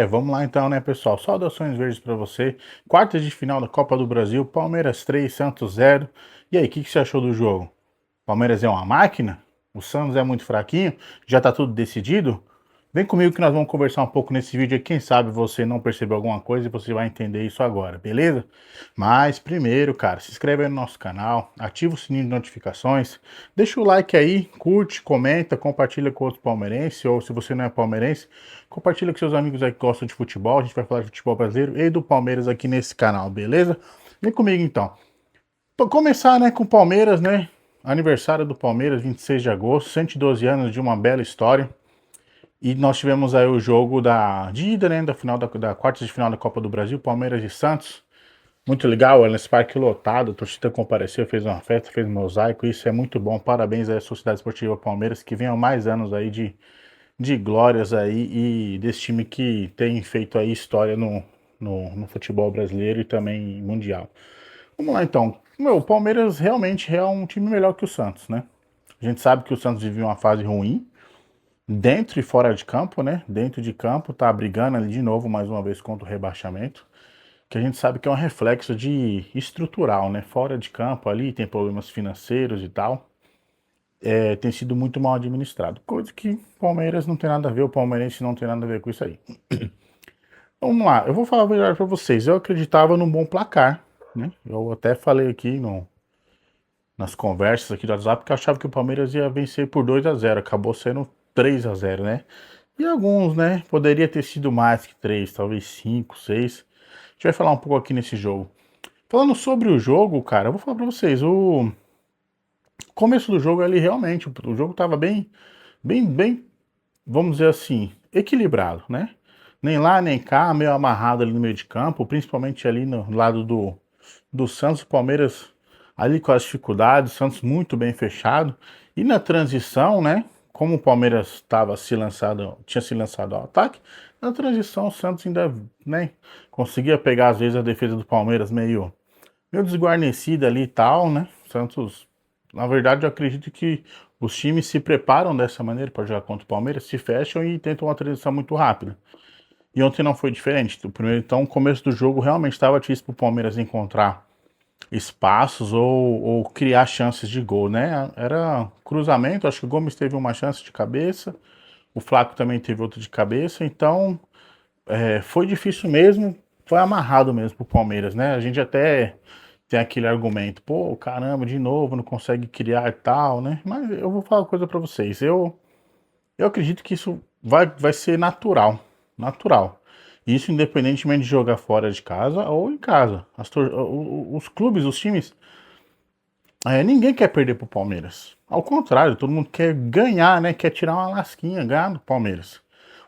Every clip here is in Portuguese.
Vamos lá então, né, pessoal? Saudações verdes para você. Quartas de final da Copa do Brasil, Palmeiras 3, Santos 0. E aí, o que você achou do jogo? Palmeiras é uma máquina? O Santos é muito fraquinho? Já tá tudo decidido? Vem comigo que nós vamos conversar um pouco nesse vídeo e quem sabe você não percebeu alguma coisa e você vai entender isso agora, beleza? Mas primeiro, cara, se inscreve aí no nosso canal, ativa o sininho de notificações, deixa o like aí, curte, comenta, compartilha com outros palmeirenses, ou se você não é palmeirense, compartilha com seus amigos aí que gostam de futebol, a gente vai falar de futebol brasileiro e do Palmeiras aqui nesse canal, beleza? Vem comigo então. Pra começar, né, com o Palmeiras, né? Aniversário do Palmeiras, 26 de agosto, 112 anos de uma bela história. E nós tivemos aí o jogo de ida, né, da final da quarta de final da Copa do Brasil, Palmeiras e Santos. Muito legal, o Allianz Parque lotado, a torcida compareceu, fez uma festa, fez um mosaico, isso é muito bom. Parabéns aí à Sociedade Esportiva Palmeiras, que venham mais anos aí de glórias aí e desse time que tem feito aí história no futebol brasileiro e também mundial. Vamos lá então. O Palmeiras realmente é um time melhor que o Santos, né? A gente sabe que o Santos vive uma fase ruim, dentro e fora de campo, né? Dentro de campo tá brigando ali de novo mais uma vez contra o rebaixamento, que a gente sabe que é um reflexo de estrutural, né? Fora de campo ali tem problemas financeiros e tal. Tem sido muito mal administrado, coisa que o Palmeiras não tem nada a ver, o palmeirense não tem nada a ver com isso aí. Vamos lá, eu vou falar a verdade para vocês. Eu acreditava num bom placar, né? Eu até falei aqui nas conversas aqui do WhatsApp que eu achava que o Palmeiras ia vencer por 2-0, acabou sendo 3-0, né? E alguns, né? Poderia ter sido mais que 3, talvez 5, 6. A gente vai falar um pouco aqui nesse jogo. Falando sobre o jogo, cara, eu vou falar pra vocês. O começo do jogo ali realmente, o jogo tava bem, vamos dizer assim, equilibrado, né? Nem lá nem cá, meio amarrado ali no meio de campo, principalmente ali no lado do Santos, o Palmeiras ali com as dificuldades, o Santos muito bem fechado. E na transição, né? Como o Palmeiras tinha se lançado ao ataque, na transição o Santos ainda, né, conseguia pegar às vezes a defesa do Palmeiras meio desguarnecida ali e tal, né? O Santos, na verdade, eu acredito que os times se preparam dessa maneira para jogar contra o Palmeiras, se fecham e tentam uma transição muito rápida. E ontem não foi diferente. Então, o começo do jogo realmente estava difícil para o Palmeiras encontrar espaços ou criar chances de gol, né? Era cruzamento, acho que o Gomes teve uma chance de cabeça, o Flaco também teve outra de cabeça, então foi difícil mesmo, foi amarrado mesmo pro Palmeiras, né? A gente até tem aquele argumento, pô, caramba, de novo, não consegue criar e tal, né? Mas eu vou falar uma coisa pra vocês, eu acredito que isso vai ser natural, natural. Isso independentemente de jogar fora de casa ou em casa. Os clubes, os times, ninguém quer perder pro Palmeiras. Ao contrário, todo mundo quer ganhar, né? Quer tirar uma lasquinha, ganhar do Palmeiras.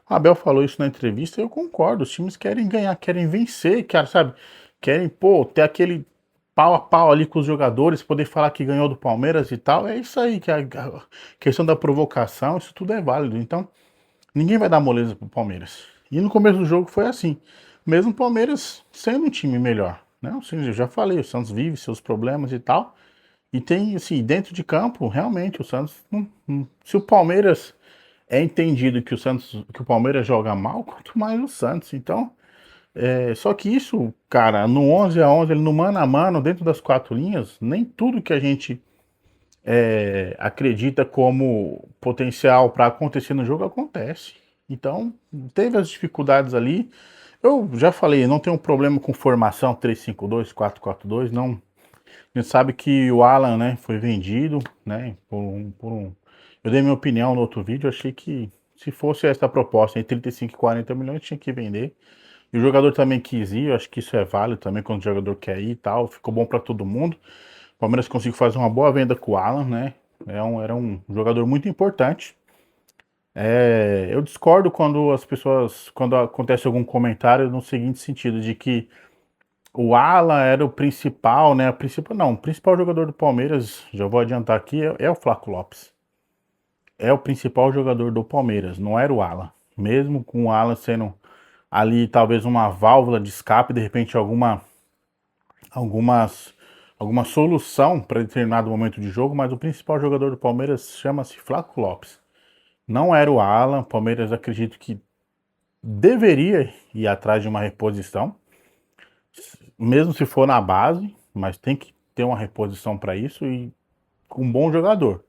O Abel falou isso na entrevista e eu concordo. Os times querem ganhar, querem vencer, cara, sabe? Querem, pô, ter aquele pau a pau ali com os jogadores, poder falar que ganhou do Palmeiras e tal. É isso aí, que a questão da provocação, isso tudo é válido. Então, ninguém vai dar moleza pro Palmeiras. E no começo do jogo foi assim. Mesmo o Palmeiras sendo um time melhor, né? Assim, eu já falei, o Santos vive seus problemas e tal. E tem, assim, dentro de campo, realmente, o Santos se o Palmeiras é entendido que o Palmeiras joga mal, quanto mais o Santos. Então, só que isso, cara, no 11 a 11, ele no mano a mano, dentro das quatro linhas, nem tudo que a gente acredita como potencial para acontecer no jogo acontece. Então, teve as dificuldades ali. Eu já falei, não tenho um problema com formação 3-5-2, 4-4-2, não. A gente sabe que o Alan, né, foi vendido, né, Eu dei minha opinião no outro vídeo, eu achei que se fosse essa proposta entre 35 e 40 milhões, tinha que vender. E o jogador também quis ir, eu acho que isso é válido também quando o jogador quer ir e tal, ficou bom para todo mundo. O Palmeiras conseguiu fazer uma boa venda com o Alan, né? Era um jogador muito importante. Eu discordo quando quando acontece algum comentário no seguinte sentido, de que o Alan era o principal, né? O principal jogador do Palmeiras, já vou adiantar aqui, é o Flaco Lopes. É o principal jogador do Palmeiras, não era o Alan. Mesmo com o Alan sendo ali talvez uma válvula de escape, de repente algumas, alguma solução para determinado momento de jogo, mas o principal jogador do Palmeiras chama-se Flaco Lopes. Não era o Alan, o Palmeiras acredito que deveria ir atrás de uma reposição, mesmo se for na base, mas tem que ter uma reposição para isso e com um bom jogador.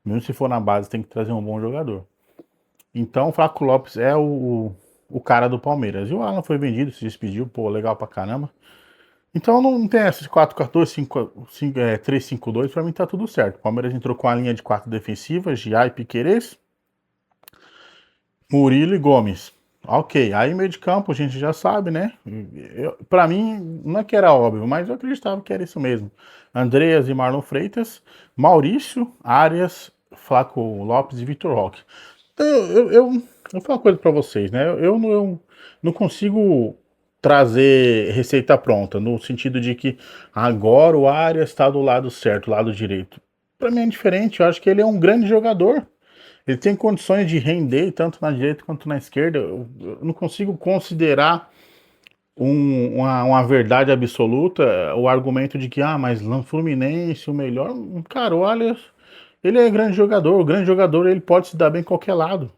Mesmo se for na base, tem que trazer um bom jogador. Então o Flaco Lopes é o cara do Palmeiras. E o Alan foi vendido, se despediu, pô, legal pra caramba. Então não tem esses 4-4-2, 3-5-2, pra mim tá tudo certo. O Palmeiras entrou com a linha de 4 defensivas, Gia e Piquerez, Murilo e Gomes. Ok, aí meio de campo a gente já sabe, né? Pra mim, não é que era óbvio, mas eu acreditava que era isso mesmo. Andreas e Marlon Freitas, Maurício, Arias, Flaco Lopes e Vitor Roque. Então, eu vou falar uma coisa pra vocês, né? Eu não consigo trazer receita pronta, no sentido de que agora o Arias está do lado certo, lado direito. Pra mim é diferente, eu acho que ele é um grande jogador. Ele tem condições de render tanto na direita quanto na esquerda. Eu não consigo considerar uma verdade absoluta o argumento de que, mas no Fluminense o melhor. Cara, olha, ele é grande jogador. O grande jogador ele pode se dar bem em qualquer lado.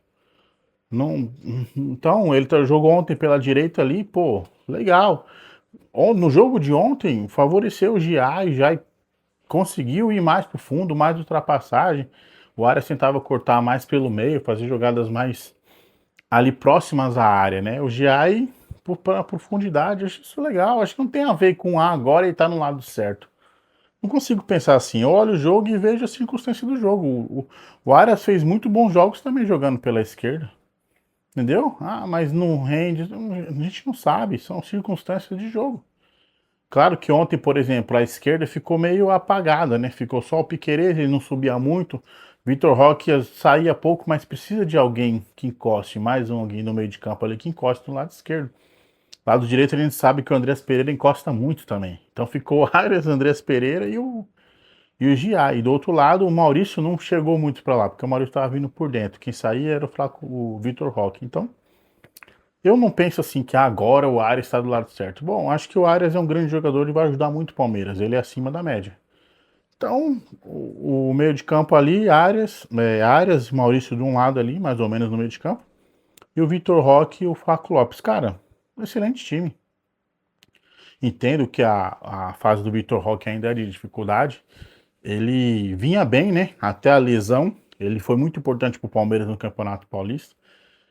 Não, então, jogou ontem pela direita ali, pô, legal. No jogo de ontem, favoreceu o Giai, já conseguiu ir mais pro fundo, mais ultrapassagem. O Arias tentava cortar mais pelo meio, fazer jogadas mais ali próximas à área, né? O Giai, pela profundidade, eu acho isso legal. Acho que não tem a ver com agora ele tá no lado certo. Não consigo pensar assim. Eu olho o jogo e vejo a circunstância do jogo. O Arias fez muito bons jogos também jogando pela esquerda. Entendeu? Mas não rende. A gente não sabe. São circunstâncias de jogo. Claro que ontem, por exemplo, a esquerda ficou meio apagada, né? Ficou só o Piquerez, ele não subia muito. Vitor Roque saía pouco, mas precisa de alguém que encoste, mais alguém no meio de campo ali que encoste no lado esquerdo. Lado direito a gente sabe que o Andreas Pereira encosta muito também. Então ficou o Arias, Andreas Pereira e o Gia. E do outro lado, o Maurício não chegou muito para lá, porque o Maurício estava vindo por dentro. Quem saía era o Vitor Roque. Então, eu não penso assim que agora o Arias está do lado certo. Bom, acho que o Arias é um grande jogador e vai ajudar muito o Palmeiras. Ele é acima da média. Então, o meio de campo ali, Arias, Maurício de um lado ali, mais ou menos no meio de campo. E o Vitor Roque e o Flaco Lopes. Cara, excelente time. Entendo que a fase do Vitor Roque ainda é de dificuldade. Ele vinha bem, né? Até a lesão. Ele foi muito importante para o Palmeiras no Campeonato Paulista.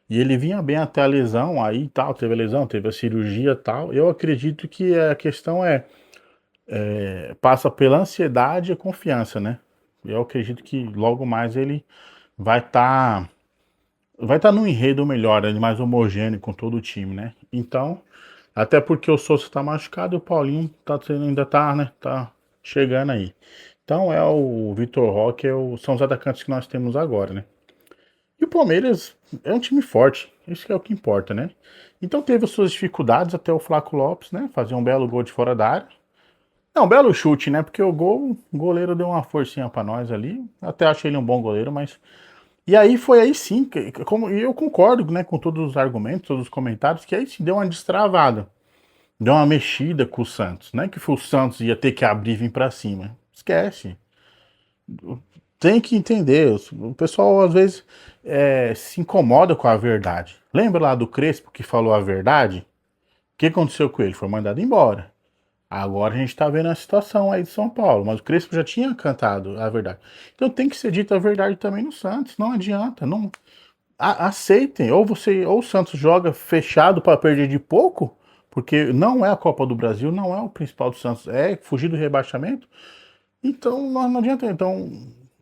E ele vinha bem até a lesão, aí tal, teve a lesão, teve a cirurgia e tal. Eu acredito que a questão passa pela ansiedade e a confiança, né? Eu acredito que logo mais ele vai estar num enredo melhor, mais homogêneo com todo o time, né? Então, até porque o Souza tá machucado e o Paulinho ainda tá, né? Tá chegando aí. Então é o Vitor Roque, são os atacantes que nós temos agora, né? E o Palmeiras é um time forte, isso que é o que importa, né? Então teve as suas dificuldades até o Flaco Lopes, né? Fazer um belo gol de fora da área. Não, belo chute, né? Porque o goleiro deu uma forcinha pra nós ali. Até achei ele um bom goleiro, mas. E aí foi aí sim, e eu concordo, né, com todos os argumentos, todos os comentários, que aí sim deu uma destravada. Deu uma mexida com o Santos. Não é que o Santos ia ter que abrir e vir pra cima. Esquece. Tem que entender. O pessoal às vezes se incomoda com a verdade. Lembra lá do Crespo que falou a verdade? O que aconteceu com ele? Foi mandado embora. Agora a gente está vendo a situação aí de São Paulo, mas o Crespo já tinha cantado a verdade. Então tem que ser dita a verdade também no Santos. Não adianta, não aceitem. Ou o Santos joga fechado para perder de pouco, porque não é a Copa do Brasil, não é o principal do Santos, é fugir do rebaixamento. Então não adianta. Então,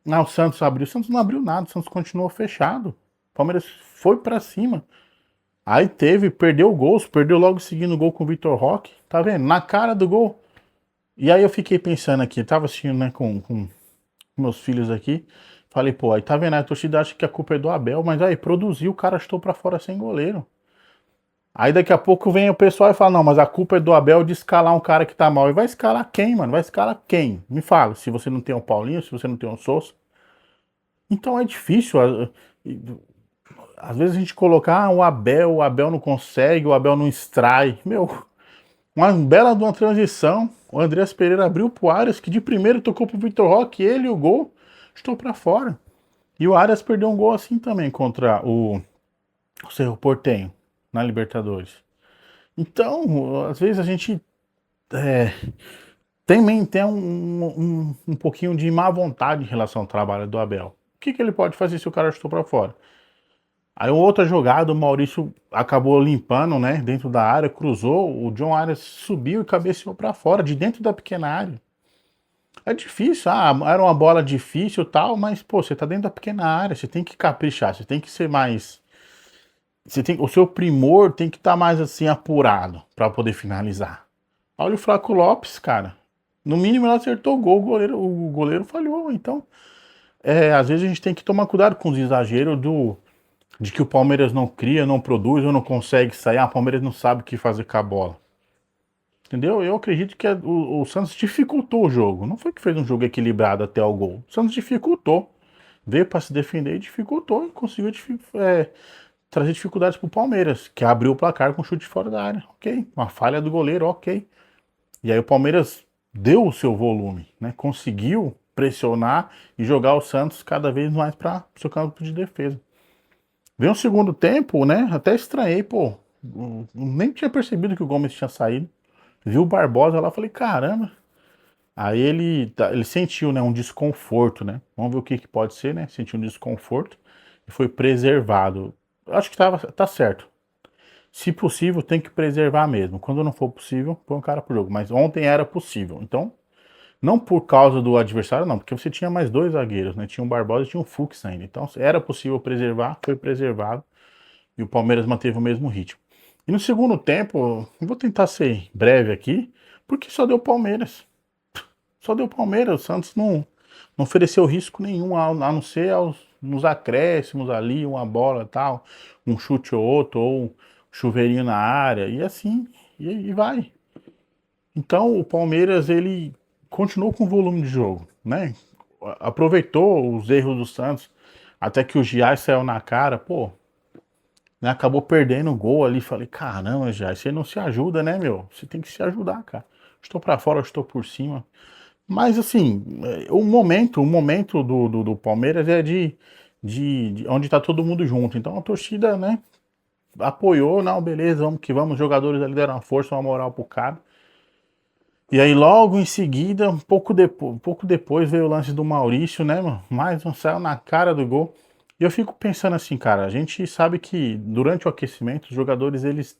o Santos abriu, o Santos não abriu nada, o Santos continuou fechado. O Palmeiras foi para cima. Aí perdeu gols, perdeu logo seguindo o gol com o Vitor Roque. Tá vendo? Na cara do gol. E aí eu fiquei pensando aqui, tava assistindo, né, com meus filhos aqui. Falei, pô, aí tá vendo? A torcida acha que a culpa é do Abel, mas aí produziu, o cara estou pra fora sem goleiro. Aí daqui a pouco vem o pessoal e fala, não, mas a culpa é do Abel de escalar um cara que tá mal. E vai escalar quem, mano? Vai escalar quem? Me fala, se você não tem um Paulinho, se você não tem um Souza. Então é difícil. Às vezes a gente colocar o Abel não consegue, o Abel não extrai. Meu, uma bela de uma transição. O Andreas Pereira abriu pro Arias, que de primeiro tocou pro Vitor Roque, ele e o gol, estou para fora. E o Arias perdeu um gol assim também contra o Cerro Porteño. na Libertadores. Então, às vezes a gente também tem um pouquinho de má vontade em relação ao trabalho do Abel. O que ele pode fazer se o cara chutou para fora? Aí outra jogada, o Maurício acabou limpando, né, dentro da área, cruzou, o John Arias subiu e cabeceou para fora, de dentro da pequena área. É difícil, era uma bola difícil e tal, mas, pô, você tá dentro da pequena área, você tem que caprichar, você tem que ser mais... o seu primor tem que estar mais, assim, apurado para poder finalizar. Olha o Flaco Lopes, cara. No mínimo ele acertou o gol, o goleiro falhou, então... às vezes a gente tem que tomar cuidado com os exageros de que o Palmeiras não cria, não produz ou não consegue sair. O Palmeiras não sabe o que fazer com a bola. Entendeu? Eu acredito que o Santos dificultou o jogo. Não foi que fez um jogo equilibrado até o gol. O Santos dificultou. Veio para se defender e dificultou. E conseguiu trazer dificuldades para o Palmeiras, que abriu o placar com chute fora da área. Ok. Uma falha do goleiro, ok. E aí o Palmeiras deu o seu volume, né? Conseguiu pressionar e jogar o Santos cada vez mais para o seu campo de defesa. Veio um segundo tempo, né? Até estranhei, pô. Nem tinha percebido que o Gomes tinha saído. Viu o Barbosa lá, falei, caramba. Aí ele sentiu, né, um desconforto, né? Vamos ver o que pode ser, né? Sentiu um desconforto e foi preservado. Acho que tá certo. Se possível, tem que preservar mesmo. Quando não for possível, põe o cara pro jogo. Mas ontem era possível. Então, não por causa do adversário, não, porque você tinha mais dois zagueiros, né? Tinha o Barbosa e tinha o Fux ainda. Então, era possível preservar, foi preservado. E o Palmeiras manteve o mesmo ritmo. E no segundo tempo, eu vou tentar ser breve aqui, porque só deu Palmeiras. Só deu Palmeiras. O Santos não ofereceu risco nenhum, a não ser nos acréscimos ali, uma bola tal, um chute ou outro, ou um chuveirinho na área, e assim, e vai. Então o Palmeiras, ele continuou com o volume de jogo, né? Aproveitou os erros do Santos, até que o Giai saiu na cara, pô, né, acabou perdendo o gol ali. Falei, caramba, já, você não se ajuda, né, meu? Você tem que se ajudar, cara. Estou para fora, estou por cima. Mas assim, o momento do Palmeiras é de onde tá todo mundo junto. Então a torcida, né, apoiou, não, beleza, vamos que vamos, os jogadores ali deram uma força, uma moral pro cara. E aí logo em seguida, um pouco depois veio o lance do Maurício, né, mano? Mais um saiu na cara do gol. E eu fico pensando assim, cara, a gente sabe que durante o aquecimento os jogadores eles,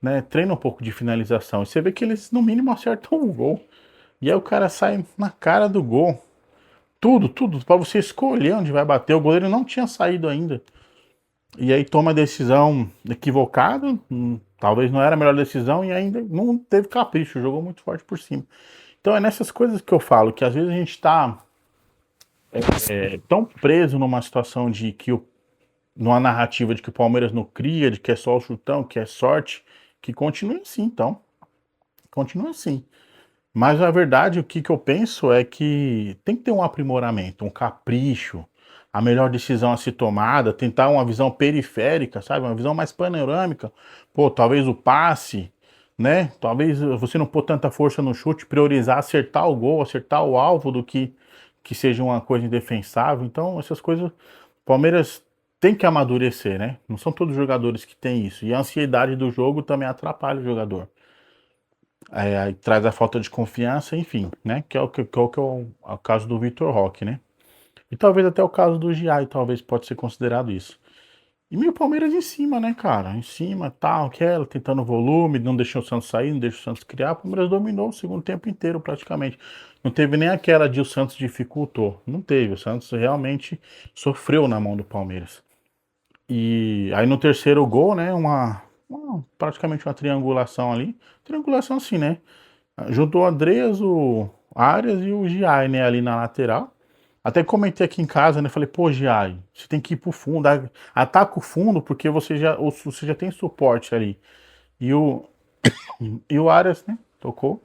né, treinam um pouco de finalização. E você vê que eles no mínimo acertam o gol. E aí o cara sai na cara do gol. Tudo, para você escolher onde vai bater. O goleiro não tinha saído ainda. E aí toma a decisão equivocada. Talvez não era a melhor decisão e ainda não teve capricho. Jogou muito forte por cima. Então é nessas coisas que eu falo, que às vezes a gente está tão preso numa situação de que numa narrativa de que o Palmeiras não cria, de que é só o chutão, que é sorte, que continue assim, então. Continua assim. Mas a verdade, o que eu penso é que tem que ter um aprimoramento, um capricho, a melhor decisão a ser tomada, tentar uma visão periférica, sabe? Uma visão mais panorâmica. Pô, talvez o passe, né? Talvez você não pôr tanta força no chute, priorizar acertar o gol, acertar o alvo do que seja uma coisa indefensável. Então, essas coisas, o Palmeiras tem que amadurecer, né? Não são todos os jogadores que têm isso. E a ansiedade do jogo também atrapalha o jogador. Aí traz a falta de confiança, enfim, né? Que é o caso do Vitor Roque, né? E talvez até o caso do Giai, talvez pode ser considerado isso. E meio Palmeiras em cima, né, cara? Em cima, tal, aquela, tentando volume, não deixou o Santos sair, não deixou o Santos criar. O Palmeiras dominou o segundo tempo inteiro, praticamente. Não teve nem aquela de o Santos dificultou. Não teve. O Santos realmente sofreu na mão do Palmeiras. E aí no terceiro gol, né, praticamente uma triangulação ali. Triangulação assim, né? Juntou o Andreas, o Arias e o Giai, né, ali na lateral. Até comentei aqui em casa, né? Falei, pô, Giai, você tem que ir pro fundo, ataca o fundo, porque você já tem suporte ali. E o Arias, né? Tocou.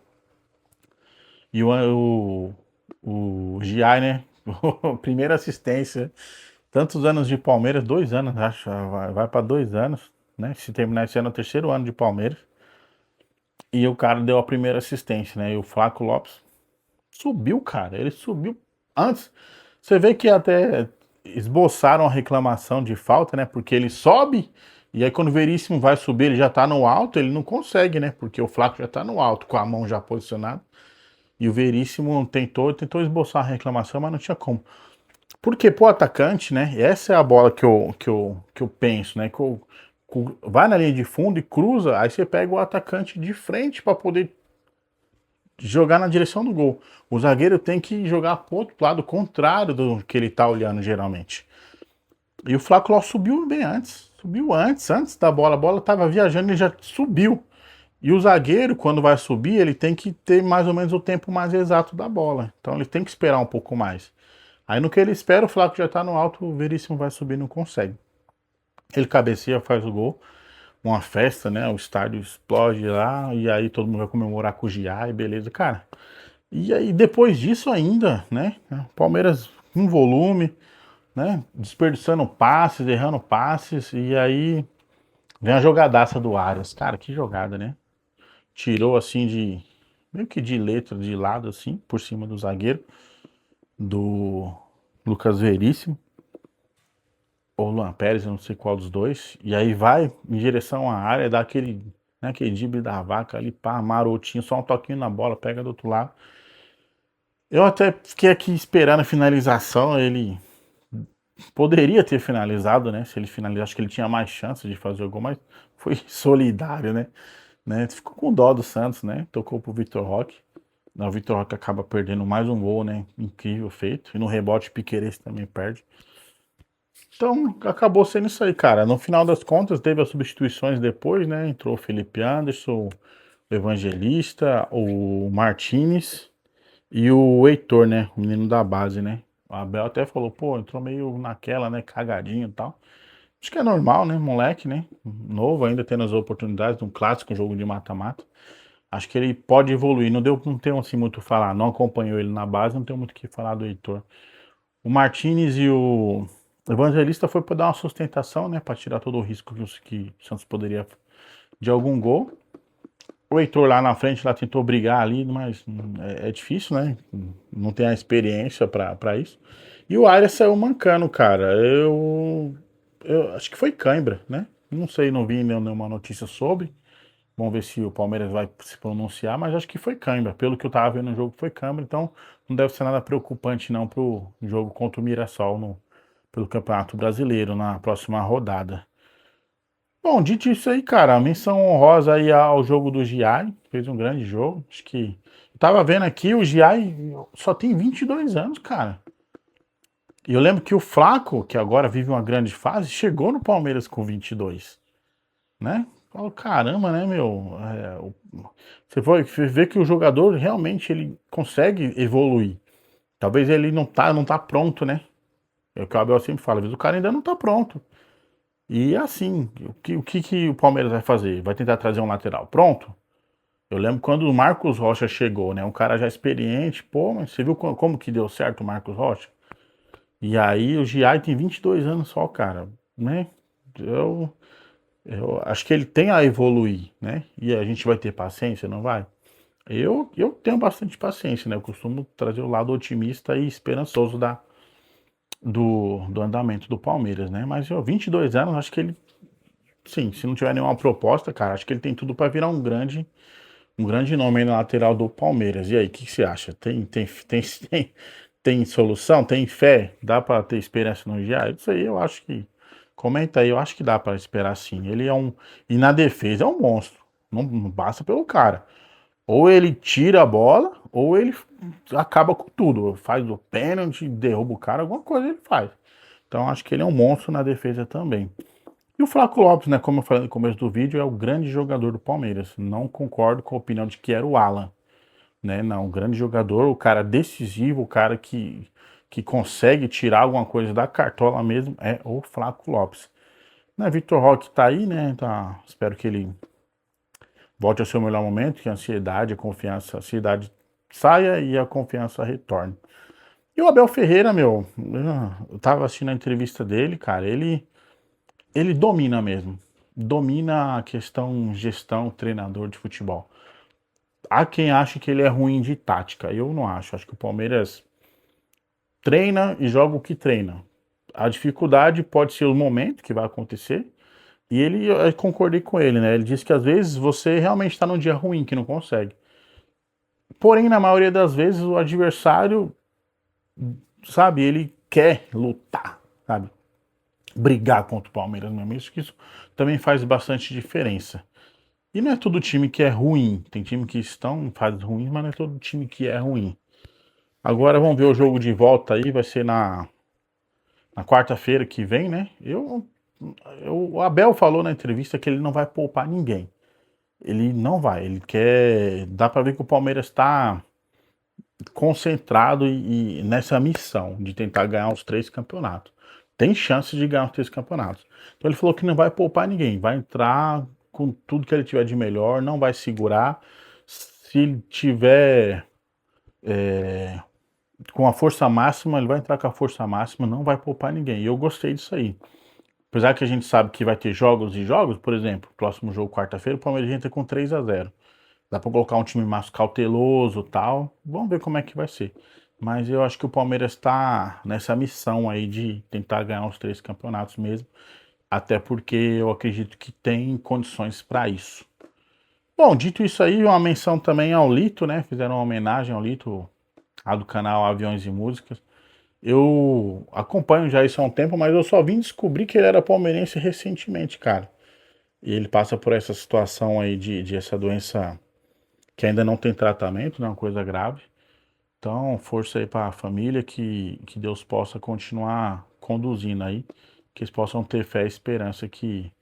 E o Giai, né? Primeira assistência. Tantos anos de Palmeiras, 2 anos, acho. Vai para 2 anos, né? Se terminar esse ano, é o terceiro ano de Palmeiras. E o cara deu a primeira assistência, né? E o Flaco Lopes subiu, cara. Ele subiu antes. Você vê que até esboçaram a reclamação de falta, né? Porque ele sobe E aí quando o Veríssimo vai subir, ele já tá no alto, ele não consegue, né? Porque o Flaco já tá no alto, com a mão já posicionada. E o Veríssimo tentou esboçar a reclamação, mas não tinha como. Porque pro atacante, né? Essa é a bola que eu penso, né? Vai na linha de fundo e cruza, aí você pega o atacante de frente para poder jogar na direção do gol. O zagueiro tem que jogar pro outro lado contrário do que ele tá olhando geralmente. E o Flávio subiu bem antes. Subiu antes da bola. A bola tava viajando e já subiu. E o zagueiro, quando vai subir, ele tem que ter mais ou menos o tempo mais exato da bola. Então ele tem que esperar um pouco mais. Aí no que ele espera, o Flávio já tá no alto, o Veríssimo vai subir e não consegue. Ele cabeceia, faz o gol. Uma festa, né? O estádio explode lá. E aí todo mundo vai comemorar com o Giá e beleza. Cara, e aí depois disso ainda, né? Palmeiras com volume, né? Desperdiçando passes, errando passes. E aí vem a jogadaça do Arias. Cara, que jogada, né? Tirou assim de. Meio que de letra, de lado, assim, por cima do zagueiro, do Lucas Veríssimo, ou Luan Pérez, eu não sei qual dos dois. E aí vai em direção à área, dá aquele, né, aquele drible da vaca ali, pá, marotinho, só um toquinho na bola, pega do outro lado. Eu até fiquei aqui esperando a finalização, ele poderia ter finalizado, né? Se ele finalizar, acho que ele tinha mais chance de fazer o gol, mas foi solidário, né? Ficou com dó do Santos, né? Tocou pro Vitor Roque. O Vitor Roque acaba perdendo mais um gol, né? Incrível feito. E no rebote, o Piquerez também perde. Então, acabou sendo isso aí, cara. No final das contas, teve as substituições depois, né? Entrou o Felipe Anderson, o Evangelista, o Martinez e o Heitor, né? O menino da base, né? O Abel até falou, pô, entrou meio naquela, né? Cagadinho e tal. Acho que é normal, né? Moleque, né? Novo ainda tendo as oportunidades de um clássico, um jogo de mata-mata. Acho que ele pode evoluir. Não tem assim muito o falar. Não acompanhou ele na base, não tem muito o que falar do Heitor. O Martinez e o Evangelista foi para dar uma sustentação, né? Para tirar todo o risco que o Santos poderia de algum gol. O Heitor lá na frente lá tentou brigar ali, mas é difícil, né? Não tem a experiência para isso. E o Arias saiu mancando, cara. Eu acho que foi cãibra, né? Não sei, não vi nenhuma notícia sobre. Vamos ver se o Palmeiras vai se pronunciar, mas acho que foi cãibra. Pelo que eu tava vendo no jogo, foi cãibra, então não deve ser nada preocupante não pro jogo contra o Mirassol pelo Campeonato Brasileiro na próxima rodada. Bom, dito isso aí, cara, a menção honrosa aí ao jogo do Giai, fez um grande jogo. Acho que eu tava vendo aqui, o Giai só tem 22 anos, cara. E eu lembro que o Flaco, que agora vive uma grande fase, chegou no Palmeiras com 22, né? Falo, caramba, né, meu? Você vê que o jogador realmente ele consegue evoluir. Talvez ele não tá pronto, né? É o que o Abel sempre fala, às vezes o cara ainda não tá pronto. E assim, o que o Palmeiras vai fazer? Vai tentar trazer um lateral pronto? Eu lembro quando o Marcos Rocha chegou, né? Um cara já experiente, pô, mas você viu como que deu certo o Marcos Rocha? E aí o Giai tem 22 anos só, cara, né? Eu, eu acho que ele tem a evoluir, né? E a gente vai ter paciência, não vai? Eu tenho bastante paciência, né? Eu costumo trazer o lado otimista e esperançoso do andamento do Palmeiras, né? Mas 22 anos, acho que ele, sim, se não tiver nenhuma proposta, cara, acho que ele tem tudo para virar um grande nome aí na lateral do Palmeiras. E aí, o que você acha? Tem solução? Tem fé? Dá para ter esperança no Gia? Isso aí eu acho que. Comenta aí, eu acho que dá para esperar sim. Ele é um. E na defesa é um monstro. Não basta pelo cara. Ou ele tira a bola, ou ele acaba com tudo. Faz o pênalti, derruba o cara, alguma coisa ele faz. Então acho que ele é um monstro na defesa também. E o Flaco Lopes, né, como eu falei no começo do vídeo, é o grande jogador do Palmeiras. Não concordo com a opinião de que era o Alan, né? Não, o grande jogador, o cara decisivo, o cara que consegue tirar alguma coisa da cartola mesmo é o Flaco Lopes. Né, Vitor Roque tá aí, né? Tá, espero que ele volte ao seu melhor momento, que a ansiedade, a confiança, a ansiedade saia e a confiança retorne. E o Abel Ferreira, meu, eu tava assistindo a entrevista dele, cara, ele domina mesmo. Domina a questão gestão, treinador de futebol. Há quem ache que ele é ruim de tática. Eu não acho. Acho que o Palmeiras treina e joga o que treina. A dificuldade pode ser o momento que vai acontecer. E eu concordei com ele, né? Ele disse que às vezes você realmente está num dia ruim, que não consegue. Porém, na maioria das vezes, o adversário, sabe, ele quer lutar, sabe? Brigar contra o Palmeiras mesmo. Isso que isso também faz bastante diferença. E não é todo time que é ruim. Tem time que estão em fases ruins, mas não é todo time que é ruim. Agora vamos ver o jogo de volta aí, vai ser na quarta-feira que vem, né? O Abel falou na entrevista que ele não vai poupar ninguém. Ele não vai, ele quer. Dá pra ver que o Palmeiras tá concentrado e nessa missão de tentar ganhar os 3 campeonatos. Tem chance de ganhar os 3 campeonatos. Então ele falou que não vai poupar ninguém, vai entrar com tudo que ele tiver de melhor, não vai segurar. Se ele tiver com a força máxima, ele vai entrar com a força máxima, não vai poupar ninguém. E eu gostei disso aí. Apesar que a gente sabe que vai ter jogos e jogos, por exemplo, próximo jogo quarta-feira, o Palmeiras entra com 3-0. Dá pra colocar um time mais cauteloso e tal. Vamos ver como é que vai ser. Mas eu acho que o Palmeiras tá nessa missão aí de tentar ganhar os 3 campeonatos mesmo. Até porque eu acredito que tem condições para isso. Bom, dito isso aí, uma menção também ao Lito, né? Fizeram uma homenagem ao Lito, a do canal Aviões e Músicas. Eu acompanho já isso há um tempo, mas eu só vim descobrir que ele era palmeirense recentemente, cara. E ele passa por essa situação aí de essa doença que ainda não tem tratamento, né? Uma coisa grave. Então, força aí para a família, que Deus possa continuar conduzindo aí, que eles possam ter fé e esperança que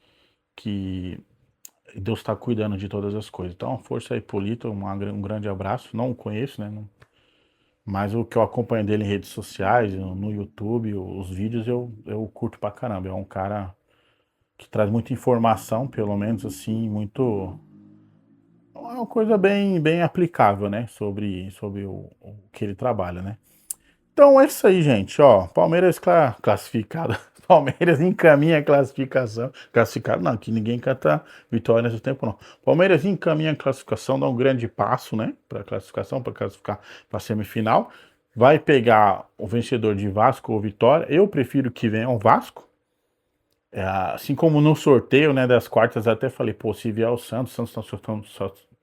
Deus está cuidando de todas as coisas. Então, força aí, Polito, um grande abraço. Não o conheço, né? Mas o que eu acompanho dele em redes sociais, no YouTube, os vídeos, eu curto pra caramba. É um cara que traz muita informação, pelo menos assim, muito. É uma coisa bem aplicável, né? Sobre o que ele trabalha, né? Então é isso aí, gente. Ó, Palmeiras classificado. Palmeiras encaminha a classificação. Classificado não, que ninguém canta vitória nesse tempo, não. Palmeiras encaminha a classificação, dá um grande passo, né? Para classificação, para classificar para a semifinal. Vai pegar o vencedor de Vasco ou Vitória. Eu prefiro que venha o Vasco. É, assim como no sorteio, né, das quartas, até falei, pô, se vier o Santos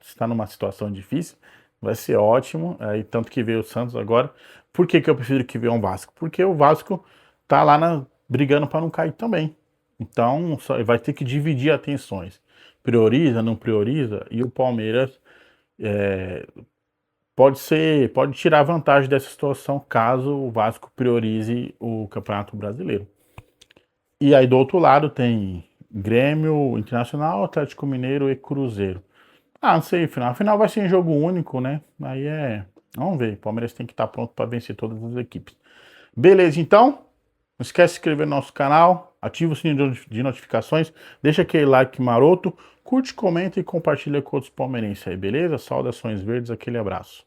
está numa situação difícil, vai ser ótimo. Aí, tanto que veio o Santos agora. Por que que eu prefiro que venha o Vasco? Porque o Vasco tá lá brigando para não cair também. Então, vai ter que dividir atenções. Prioriza, não prioriza, e o Palmeiras pode tirar vantagem dessa situação caso o Vasco priorize o Campeonato Brasileiro. E aí do outro lado tem Grêmio, Internacional, Atlético Mineiro e Cruzeiro. Ah, não sei, final. Afinal vai ser em jogo único, né? Aí é. Vamos ver. O Palmeiras tem que estar pronto para vencer todas as equipes. Beleza, então. Não esquece de se inscrever no nosso canal. Ativa o sininho de notificações. Deixa aquele like maroto. Curte, comenta e compartilha com outros palmeirenses aí, beleza? Saudações verdes, aquele abraço.